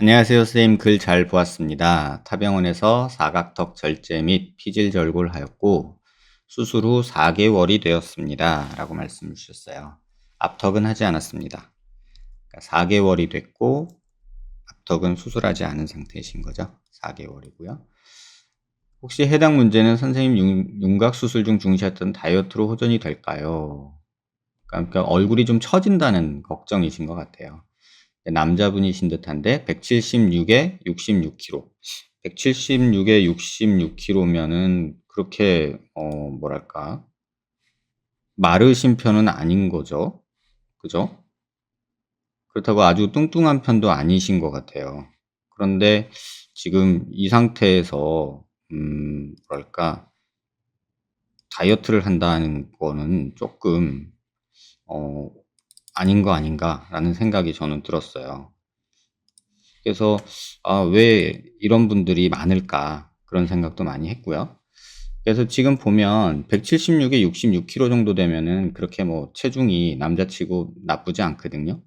안녕하세요, 선생님. 글 잘 보았습니다. 타병원에서 사각턱 절제 및 피질 절골하였고 수술 후 4개월이 되었습니다. 라고 말씀을 주셨어요. 앞턱은 하지 않았습니다. 그러니까 4개월이 됐고 앞턱은 수술하지 않은 상태이신 거죠. 4개월이고요. 혹시 해당 문제는 선생님 윤곽 수술 중 중시했던 다이어트로 호전이 될까요? 그러니까 얼굴이 좀 처진다는 걱정이신 것 같아요. 남자분이신 듯한데 176에 66kg. 176에 66kg면은 그렇게 뭐랄까 마르신 편은 아닌 거죠. 그죠? 그렇다고 아주 뚱뚱한 편도 아니신 것 같아요. 그런데 지금 이 상태에서 뭐랄까 다이어트를 한다는 거는 조금 어 아닌 거 아닌가라는 생각이 저는 들었어요. 그래서 '아 왜 이런 분들이 많을까?' 그런 생각도 많이 했고요. 그래서 지금 보면 176에 66kg 정도 되면은 그렇게 뭐 체중이 남자치고 나쁘지 않거든요.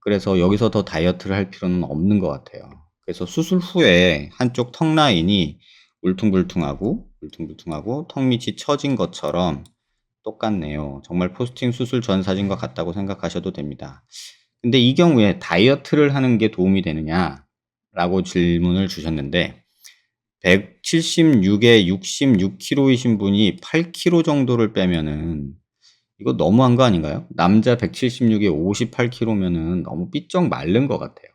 그래서 여기서 더 다이어트를 할 필요는 없는 것 같아요. 그래서 수술 후에 한쪽 턱 라인이 울퉁불퉁하고 턱 밑이 처진 것처럼 똑같네요. 정말 포스팅 수술 전 사진과 같다고 생각하셔도 됩니다. 근데 이 경우에 다이어트를 하는 게 도움이 되느냐라고 질문을 주셨는데 176에 66kg이신 분이 8kg 정도를 빼면은 이거 너무한 거 아닌가요? 남자 176에 58kg면은 너무 삐쩍 마른 것 같아요.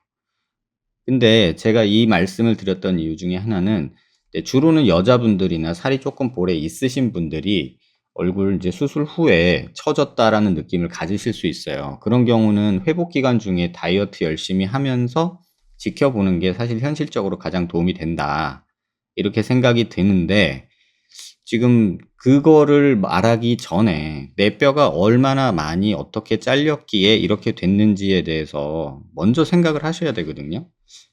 근데 제가 이 말씀을 드렸던 이유 중에 하나는 이제 주로는 여자분들이나 살이 쪼끔 볼에 있으신 분들이 얼굴 이제 수술 후에 처졌다라는 느낌을 가지실 수 있어요. 그런 경우는 회복 기간 중에 다이어트 열심히 하면서 지켜보는 게 사실 현실적으로 가장 도움이 된다. 이렇게 생각이 드는데 지금 그거를 말하기 전에 내 뼈가 얼마나 많이 어떻게 잘렸기에 이렇게 됐는지에 대해서 먼저 생각을 하셔야 되거든요.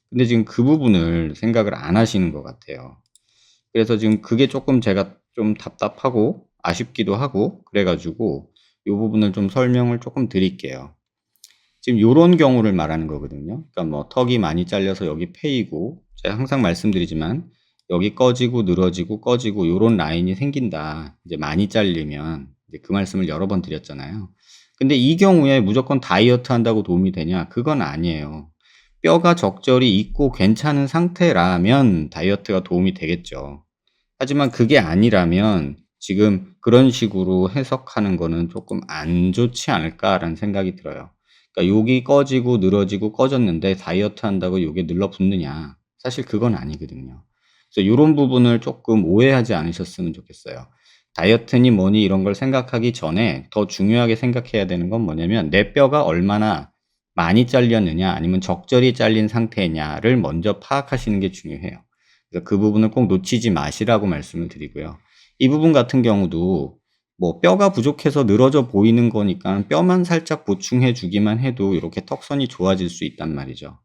근데 지금 그 부분을 생각을 안 하시는 것 같아요. 그래서 지금 그게 쪼끔 제가 좀 답답하고 아쉽기도 하고 그래 가지고 요 부분을 좀 설명을 쪼끔 드릴게요. 지금 요런 경우를 말하는 거거든요. 그러니까 뭐 턱이 많이 잘려서 여기 패이고 제가 항상 말씀드리지만 여기 꺼지고 늘어지고 꺼지고 요런 라인이 생긴다. 이제 많이 잘리면 이제 그 말씀을 여러 번 드렸잖아요. 근데 이 경우에 무조건 다이어트 한다고 도움이 되냐? 그건 아니에요. 뼈가 적절히 있고 괜찮은 상태라면 다이어트가 도움이 되겠죠. 하지만 그게 아니라면 지금 그런 식으로 해석하는 거는 조금 '안 좋지 않을까.'라는 생각이 들어요. 그러니까 욕이 꺼지고 늘어지고 꺼졌는데 다이어트 한다고 욕에 늘러붙느냐. 사실 그건 아니거든요. 그래서 요런 부분을 쪼끔 오해하지 않으셨으면 좋겠어요. 다이어트니 뭐니 이런 걸 생각하기 전에 더 중요하게 생각해야 되는 건 뭐냐면 내 뼈가 얼마나 많이 잘렸느냐 아니면 적절히 잘린 상태냐를 먼저 파악하시는 게 중요해요. 그래서 그 부분을 꼭 놓치지 마시라고 말씀을 드리고요. 이 부분 같은 경우도 뭐 뼈가 부족해서 늘어져 보이는 거니까 뼈만 살짝 보충해 주기만 해도 이렇게 턱선이 좋아질 수 있단 말이죠.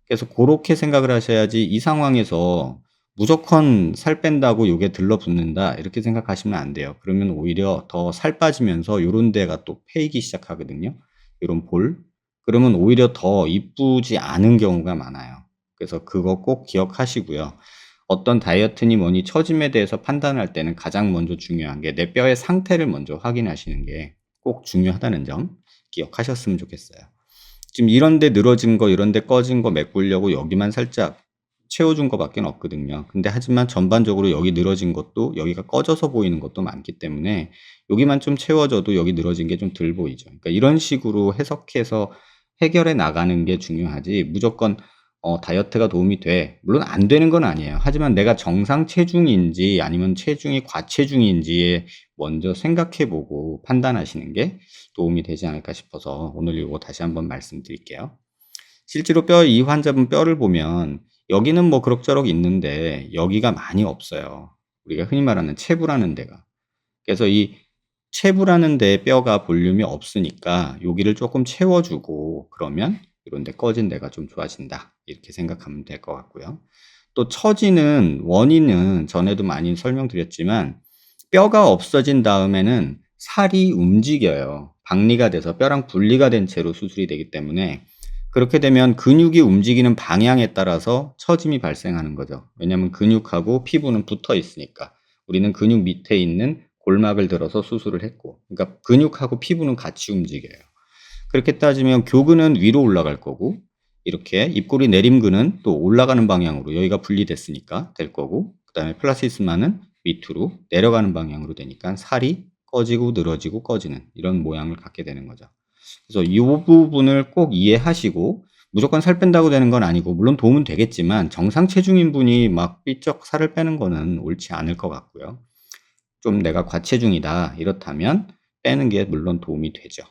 그래서 고렇게 생각을 하셔야지 이 상황에서 무조건 '살 뺀다고 요게 들러붙는다.' 이렇게 생각하시면 안 돼요. 그러면 오히려 더 살 빠지면서 요런 데가 또 패이기 시작하거든요, 요런 볼. 그러면 오히려 더 이쁘지 않은 경우가 많아요. 그래서 그거 꼭 기억하시고요. 어떤 다이어트니 뭐니 처짐에 대해서 판단할 때는 가장 먼저 중요한 게 내 뼈의 상태를 먼저 확인하시는 게 꼭 중요하다는 점 기억하셨으면 좋겠어요. 지금 이런 데 늘어진 거 이런 데 꺼진 거 메꾸려고 여기만 살짝 채워준 거밖엔 없거든요. 근데 하지만 전반적으로 여기 늘어진 것도 여기가 꺼져서 보이는 것도 많기 때문에 여기만 좀 채워져도 여기 늘어진 게 좀 덜 보이죠. 그러니까 이런 식으로 해석해서 해결해 나가는 게 중요하지 무조건 다이어트가 도움이 돼. 물론 안 되는 건 아니에요. 하지만 내가 정상 체중인지 아니면 체중이 과체중인지에 먼저 생각해 보고 판단하시는 게 도움이 되지 않을까 싶어서 오늘 요거 다시 한번 말씀드릴게요. 실제로 이 환자분 뼈를 보면 여기는 뭐 그럭저럭 있는데 여기가 많이 없어요. 우리가 흔히 말하는 체부라는 데가. 그래서 이 체부라는 데에 뼈가 볼륨이 없으니까 여기를 쪼끔 채워 주고 그러면 요런 데 꺼진 데가 좀 좋아진다. 이렇게 생각하면 될 것 같고요. 또 처지는 원인은 전에도 많이 설명드렸지만 뼈가 없어진 다음에는 살이 움직여요. 박리가 돼서 뼈랑 분리가 된 채로 수술이 되기 때문에 그렇게 되면 근육이 움직이는 방향에 따라서 처짐이 발생하는 거죠. 왜냐하면 근육하고 피부는 붙어 있으니까. 우리는 근육 밑에 있는 골막을 들어서 수술을 했고, 그러니까 근육하고 피부는 같이 움직여요. 그렇게 따지면 교근은 위로 올라갈 거고, 이렇게 입꼬리 내림근은 또 올라가는 방향으로 여기가 분리됐으니까 될 거고, 그 다음에 플라시스마는 밑으로 내려가는 방향으로 되니까 살이 꺼지고 늘어지고 꺼지는 이런 모양을 갖게 되는 거죠. 그래서 이 부분을 꼭 이해하시고, 무조건 살 뺀다고 되는 건 아니고, 물론 도움은 되겠지만 정상 체중인 분이 막 삐쩍 살을 빼는 거는 옳지 않을 것 같고요. 좀 내가 과체중이다 이렇다면 빼는 게 물론 도움이 되죠.